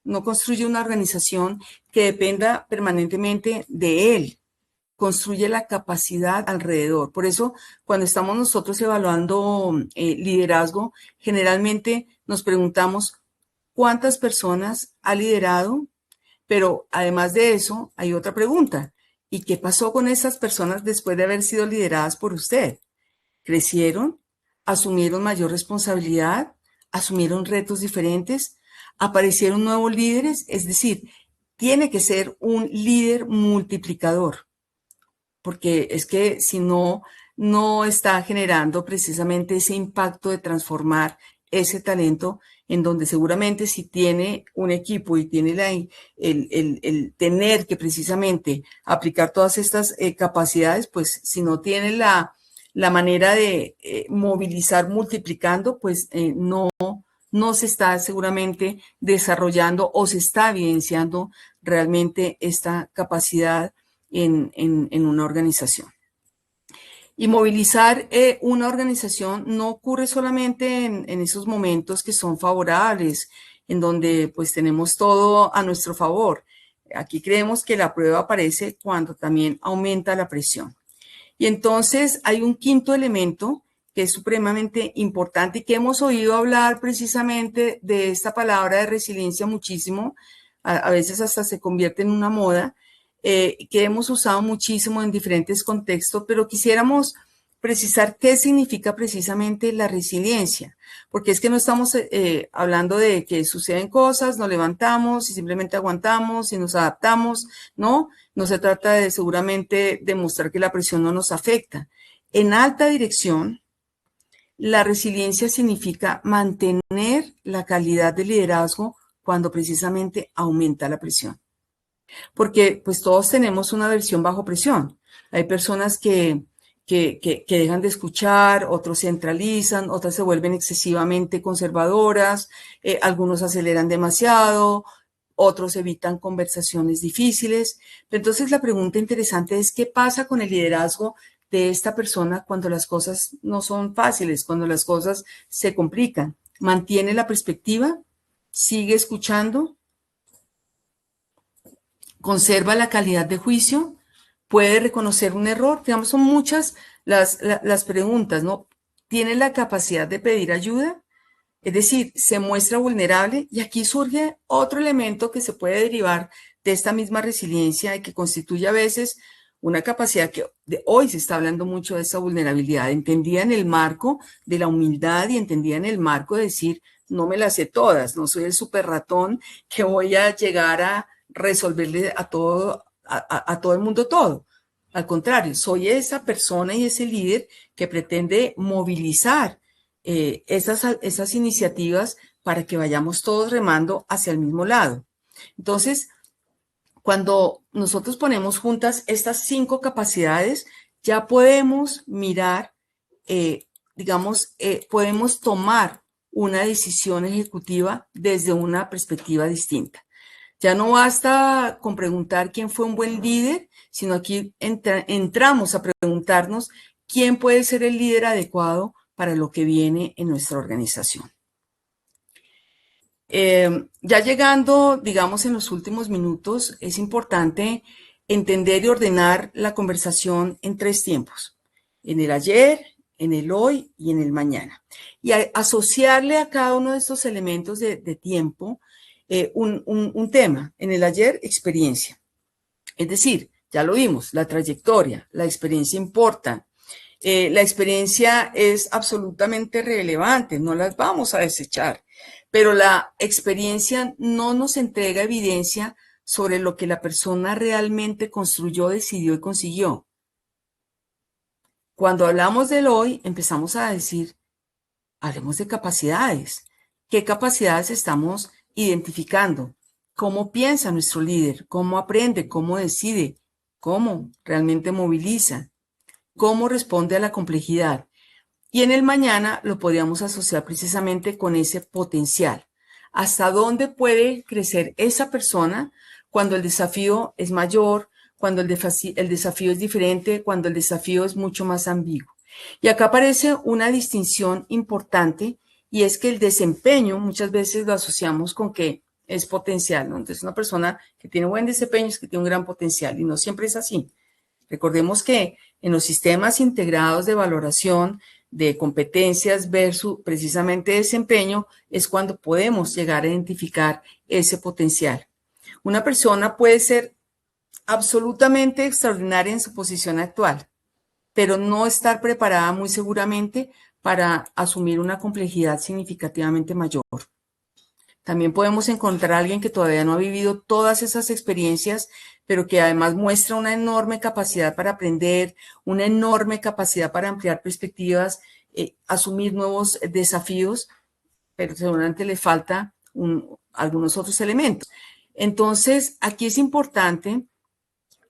una organización que dependa permanentemente de él, construye la capacidad alrededor. Por eso, cuando estamos nosotros evaluando liderazgo, generalmente nos preguntamos cuántas personas ha liderado, pero además de eso, hay otra pregunta. ¿Y qué pasó con esas personas después de haber sido lideradas por usted? ¿Crecieron? ¿Asumieron mayor responsabilidad? ¿Asumieron retos diferentes? ¿Aparecieron nuevos líderes? Es decir, tiene que ser un líder multiplicador, porque es que si no, no está generando precisamente ese impacto de transformar ese talento, en donde seguramente si tiene un equipo y tiene el tener que precisamente aplicar todas estas capacidades, pues si no tiene la manera de movilizar multiplicando, pues no se está seguramente desarrollando o se está evidenciando realmente esta capacidad en una organización. Y movilizar una organización no ocurre solamente en esos momentos que son favorables, en donde pues tenemos todo a nuestro favor. Aquí creemos que la prueba aparece cuando también aumenta la presión. Y entonces hay un quinto elemento que es supremamente importante y que hemos oído hablar precisamente de esta palabra de resiliencia muchísimo, a veces hasta se convierte en una moda, que hemos usado muchísimo en diferentes contextos, pero quisiéramos precisar qué significa precisamente la resiliencia, porque es que no estamos hablando de que suceden cosas, nos levantamos y simplemente aguantamos y nos adaptamos, ¿no? No se trata de seguramente demostrar que la presión no nos afecta. En alta dirección, la resiliencia significa mantener la calidad de liderazgo cuando precisamente aumenta la presión. Porque pues todos tenemos una versión bajo presión. Hay personas que que dejan de escuchar, otros centralizan, otras se vuelven excesivamente conservadoras, algunos aceleran demasiado, otros evitan conversaciones difíciles. Pero entonces la pregunta interesante es, ¿qué pasa con el liderazgo de esta persona cuando las cosas no son fáciles, cuando las cosas se complican? ¿Mantiene la perspectiva? ¿Sigue escuchando? ¿Conserva la calidad de juicio? ¿Puede reconocer un error? Digamos, son muchas las preguntas, ¿no? ¿Tiene la capacidad de pedir ayuda? Es decir, se muestra vulnerable, y aquí surge otro elemento que se puede derivar de esta misma resiliencia y que constituye a veces una capacidad que hoy se está hablando mucho de esa vulnerabilidad, entendida en el marco de la humildad y entendida en el marco de decir, no me las sé todas, no soy el super ratón que voy a llegar a resolverle a todo el mundo todo. Al contrario, soy esa persona y ese líder que pretende movilizar esas iniciativas para que vayamos todos remando hacia el mismo lado. Entonces, cuando nosotros ponemos juntas estas 5 capacidades, ya podemos mirar, podemos tomar una decisión ejecutiva desde una perspectiva distinta. Ya no basta con preguntar quién fue un buen líder, sino aquí entramos a preguntarnos quién puede ser el líder adecuado para lo que viene en nuestra organización. Ya llegando, digamos, en los últimos minutos, es importante entender y ordenar la conversación en 3 tiempos: en el ayer, en el hoy y en el mañana. Y asociarle a cada uno de estos elementos de tiempo un tema. En el ayer, experiencia. Es decir, ya lo vimos, la trayectoria, la experiencia importa. La experiencia es absolutamente relevante, no las vamos a desechar, pero la experiencia no nos entrega evidencia sobre lo que la persona realmente construyó, decidió y consiguió. Cuando hablamos del hoy, empezamos a decir, hablemos de capacidades. ¿Qué capacidades estamos identificando? ¿Cómo piensa nuestro líder? ¿Cómo aprende? ¿Cómo decide? ¿Cómo realmente moviliza? ¿Cómo responde a la complejidad? Y en el mañana lo podríamos asociar precisamente con ese potencial. ¿Hasta dónde puede crecer esa persona cuando el desafío es mayor, cuando el desafío es diferente, cuando el desafío es mucho más ambiguo? Y acá aparece una distinción importante, y es que el desempeño muchas veces lo asociamos con que es potencial, ¿no? Entonces, una persona que tiene buen desempeño es que tiene un gran potencial, y no siempre es así. Recordemos que en los sistemas integrados de valoración de competencias versus precisamente desempeño es cuando podemos llegar a identificar ese potencial. Una persona puede ser absolutamente extraordinaria en su posición actual, pero no estar preparada muy seguramente para asumir una complejidad significativamente mayor. También podemos encontrar a alguien que todavía no ha vivido todas esas experiencias, pero que además muestra una enorme capacidad para aprender, una enorme capacidad para ampliar perspectivas, asumir nuevos desafíos, pero seguramente le falta algunos otros elementos. Entonces, aquí es importante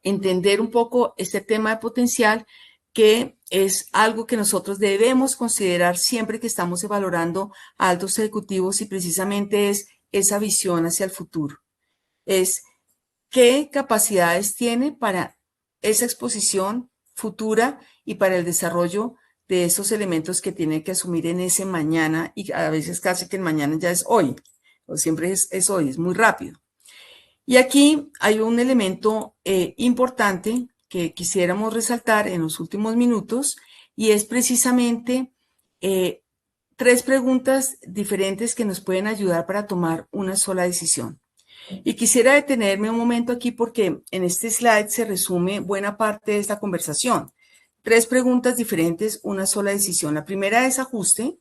entender un poco este tema de potencial, que es algo que nosotros debemos considerar siempre que estamos evaluando a altos ejecutivos, y precisamente es esa visión hacia el futuro. Es qué capacidades tiene para esa exposición futura y para el desarrollo de esos elementos que tiene que asumir en ese mañana, y a veces casi que el mañana ya es hoy, o siempre es hoy, es muy rápido. Y aquí hay un elemento importante que quisiéramos resaltar en los últimos minutos, y es precisamente 3 preguntas diferentes que nos pueden ayudar para tomar una sola decisión. Y quisiera detenerme un momento aquí porque en este slide se resume buena parte de esta conversación. 3 preguntas diferentes, una sola decisión. La primera es ajuste.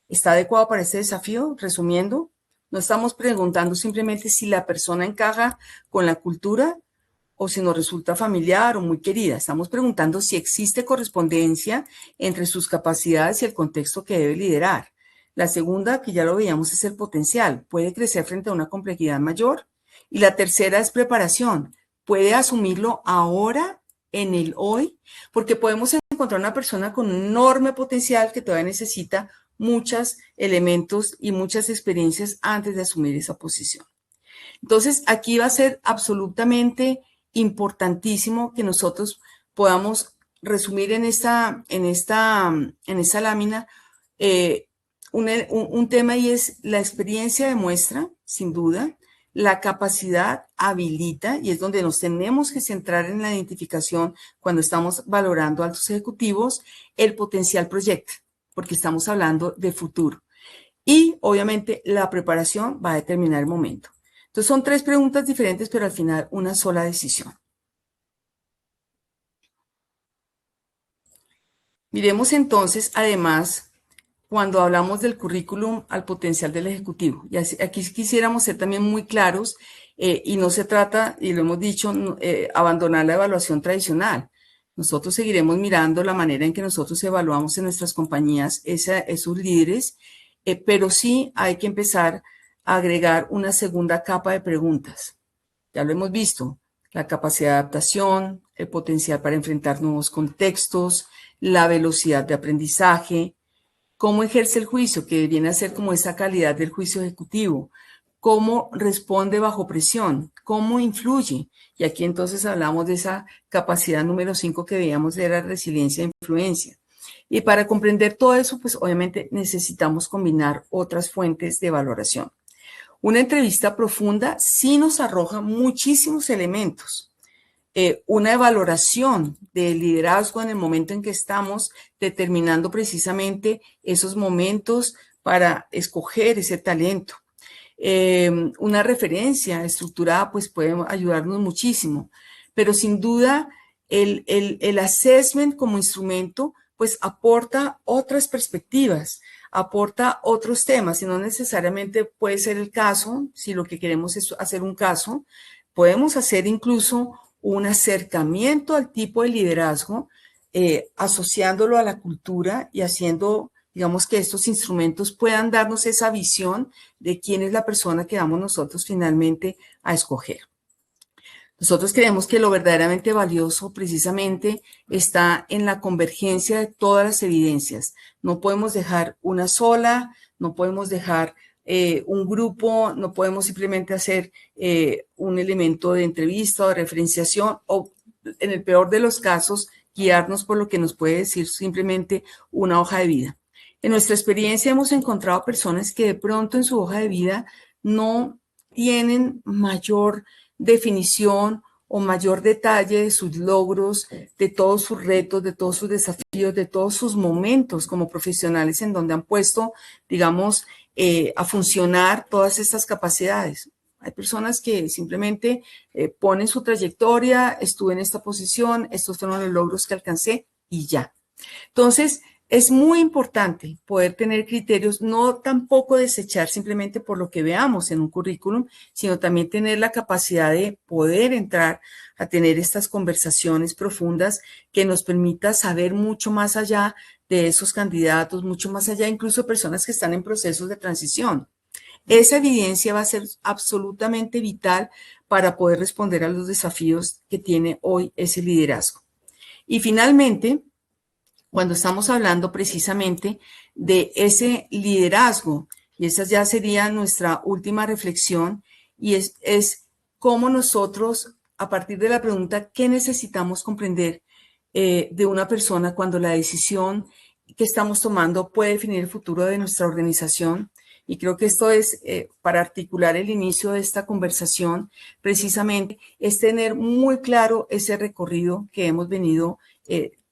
¿Está adecuado para este desafío? Resumiendo, no estamos preguntando simplemente si la persona encaja con la cultura o si nos resulta familiar o muy querida. Estamos preguntando si existe correspondencia entre sus capacidades y el contexto que debe liderar. La segunda, que ya lo veíamos, es el potencial. ¿Puede crecer frente a una complejidad mayor? Y la tercera es preparación. ¿Puede asumirlo ahora en el hoy, porque podemos encontrar una persona con un enorme potencial que todavía necesita muchos elementos y muchas experiencias antes de asumir esa posición. Entonces, aquí va a ser absolutamente importantísimo que nosotros podamos resumir en esta lámina eh, un tema, y es: la experiencia demuestra, sin duda, la capacidad habilita, y es donde nos tenemos que centrar en la identificación cuando estamos valorando altos ejecutivos. El potencial proyecta, porque estamos hablando de futuro. Y obviamente la preparación va a determinar el momento. Entonces son tres preguntas diferentes, pero al final una sola decisión. Miremos entonces, además, cuando hablamos del currículum al potencial del ejecutivo. Y aquí quisiéramos ser también muy claros, y no se trata, y lo hemos dicho, abandonar la evaluación tradicional. Nosotros seguiremos mirando la manera en que nosotros evaluamos en nuestras compañías esos líderes, pero sí hay que empezar a agregar una segunda capa de preguntas. Ya lo hemos visto: la capacidad de adaptación, el potencial para enfrentar nuevos contextos, la velocidad de aprendizaje, cómo ejerce el juicio, que viene a ser como esa calidad del juicio ejecutivo, cómo responde bajo presión, cómo influye. Y aquí entonces hablamos de esa capacidad número 5 que veíamos, de la resiliencia e influencia. Y para comprender todo eso, pues obviamente necesitamos combinar otras fuentes de valoración. Una entrevista profunda sí nos arroja muchísimos elementos. Una valoración del liderazgo en el momento en que estamos determinando precisamente esos momentos para escoger ese talento. Una referencia estructurada pues puede ayudarnos muchísimo, pero sin duda el assessment como instrumento pues aporta otras perspectivas, aporta otros temas, y no necesariamente puede ser el caso. Si lo que queremos es hacer un caso, podemos hacer incluso un acercamiento al tipo de liderazgo, asociándolo a la cultura y haciendo, digamos, que estos instrumentos puedan darnos esa visión de quién es la persona que vamos nosotros finalmente a escoger. Nosotros creemos que lo verdaderamente valioso precisamente está en la convergencia de todas las evidencias. No podemos dejar una sola, no podemos dejar un grupo, no podemos simplemente hacer un elemento de entrevista o de referenciación, o en el peor de los casos, guiarnos por lo que nos puede decir simplemente una hoja de vida. En nuestra experiencia hemos encontrado personas que de pronto en su hoja de vida no tienen mayor definición o mayor detalle de sus logros, de todos sus retos, de todos sus desafíos, de todos sus momentos como profesionales en donde han puesto, digamos, a funcionar todas estas capacidades. Hay personas que simplemente ponen su trayectoria: estuve en esta posición, estos fueron los logros que alcancé, y ya. Entonces, es muy importante poder tener criterios, no tampoco desechar simplemente por lo que veamos en un currículum, sino también tener la capacidad de poder entrar a tener estas conversaciones profundas que nos permita saber mucho más allá de esos candidatos, mucho más allá incluso de personas que están en procesos de transición. Esa evidencia va a ser absolutamente vital para poder responder a los desafíos que tiene hoy ese liderazgo. Y finalmente, cuando estamos hablando precisamente de ese liderazgo, y esa ya sería nuestra última reflexión, y es cómo nosotros, a partir de la pregunta ¿qué necesitamos comprender de una persona cuando la decisión que estamos tomando puede definir el futuro de nuestra organización? Y creo que esto es, para articular el inicio de esta conversación, precisamente es tener muy claro ese recorrido que hemos venido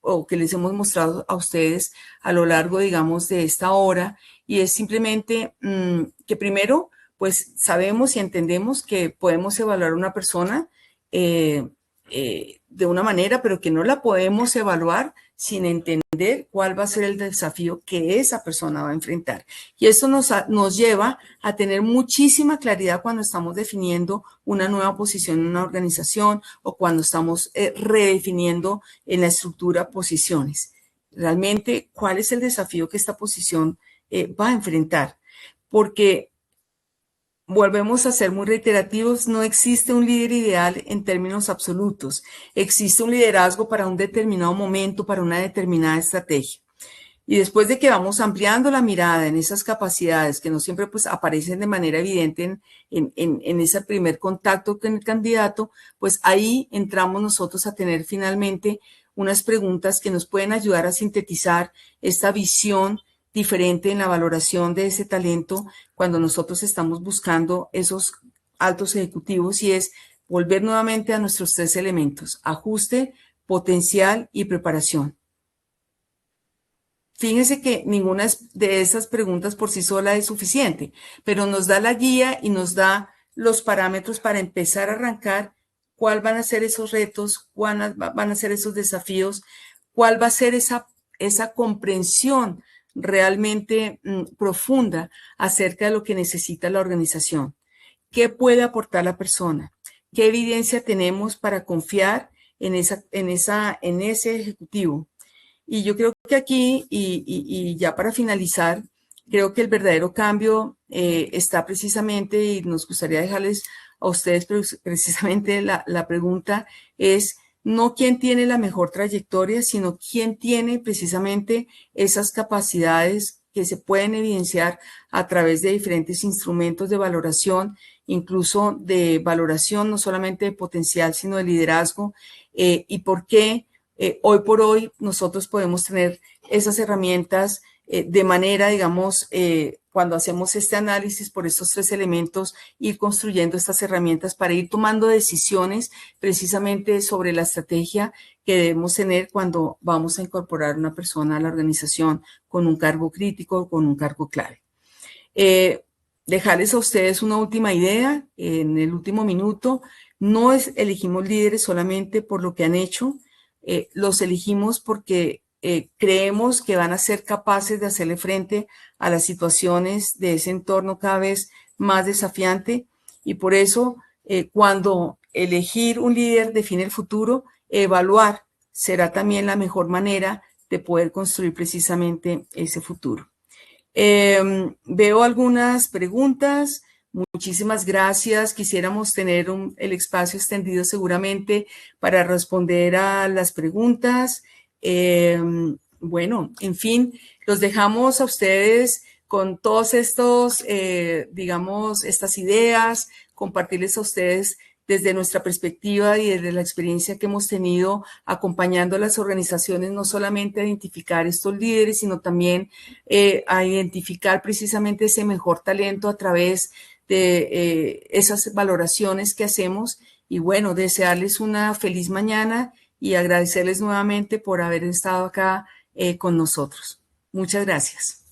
o que les hemos mostrado a ustedes a lo largo, digamos, de esta hora, y es simplemente que primero, pues sabemos y entendemos que podemos evaluar a una persona de una manera, pero que no la podemos evaluar sin entender cuál va a ser el desafío que esa persona va a enfrentar. Y eso nos lleva a tener muchísima claridad cuando estamos definiendo una nueva posición en una organización, o cuando estamos redefiniendo en la estructura posiciones. Realmente, ¿cuál es el desafío que esta posición va a enfrentar? Porque volvemos a ser muy reiterativos, no existe un líder ideal en términos absolutos. Existe un liderazgo para un determinado momento, para una determinada estrategia. Y después de que vamos ampliando la mirada en esas capacidades que no siempre pues aparecen de manera evidente en ese primer contacto con el candidato, pues ahí entramos nosotros a tener finalmente unas preguntas que nos pueden ayudar a sintetizar esta visión diferente en la valoración de ese talento cuando nosotros estamos buscando esos altos ejecutivos, y es volver nuevamente a nuestros tres elementos: ajuste, potencial y preparación. Fíjense que ninguna de esas preguntas por sí sola es suficiente, pero nos da la guía y nos da los parámetros para empezar a arrancar cuál van a ser esos retos, cuál van a ser esos desafíos, cuál va a ser esa comprensión realmente profunda acerca de lo que necesita la organización. ¿Qué puede aportar la persona? ¿Qué evidencia tenemos para confiar en ese ejecutivo? Y yo creo que aquí, y ya para finalizar, creo que el verdadero cambio está precisamente, y nos gustaría dejarles a ustedes precisamente la pregunta, es no quién tiene la mejor trayectoria, sino quién tiene precisamente esas capacidades que se pueden evidenciar a través de diferentes instrumentos de valoración, incluso de valoración no solamente de potencial, sino de liderazgo, y por qué hoy por hoy nosotros podemos tener esas herramientas de manera, digamos, cuando hacemos este análisis por estos tres elementos, ir construyendo estas herramientas para ir tomando decisiones precisamente sobre la estrategia que debemos tener cuando vamos a incorporar una persona a la organización con un cargo crítico, con un cargo clave. Dejarles a ustedes una última idea en el último minuto. No elegimos líderes solamente por lo que han hecho, los elegimos porque creemos que van a ser capaces de hacerle frente a las situaciones de ese entorno cada vez más desafiante, y por eso cuando elegir un líder define el futuro, evaluar será también la mejor manera de poder construir precisamente ese futuro. Veo algunas preguntas. Muchísimas gracias. Quisiéramos tener el espacio extendido seguramente para responder a las preguntas. Bueno, en fin, los dejamos a ustedes con todos estos, digamos, estas ideas, compartirles a ustedes desde nuestra perspectiva y desde la experiencia que hemos tenido acompañando a las organizaciones, no solamente a identificar estos líderes, sino también a identificar precisamente ese mejor talento a través de esas valoraciones que hacemos. Y bueno, desearles una feliz mañana y agradecerles nuevamente por haber estado acá con nosotros. Muchas gracias.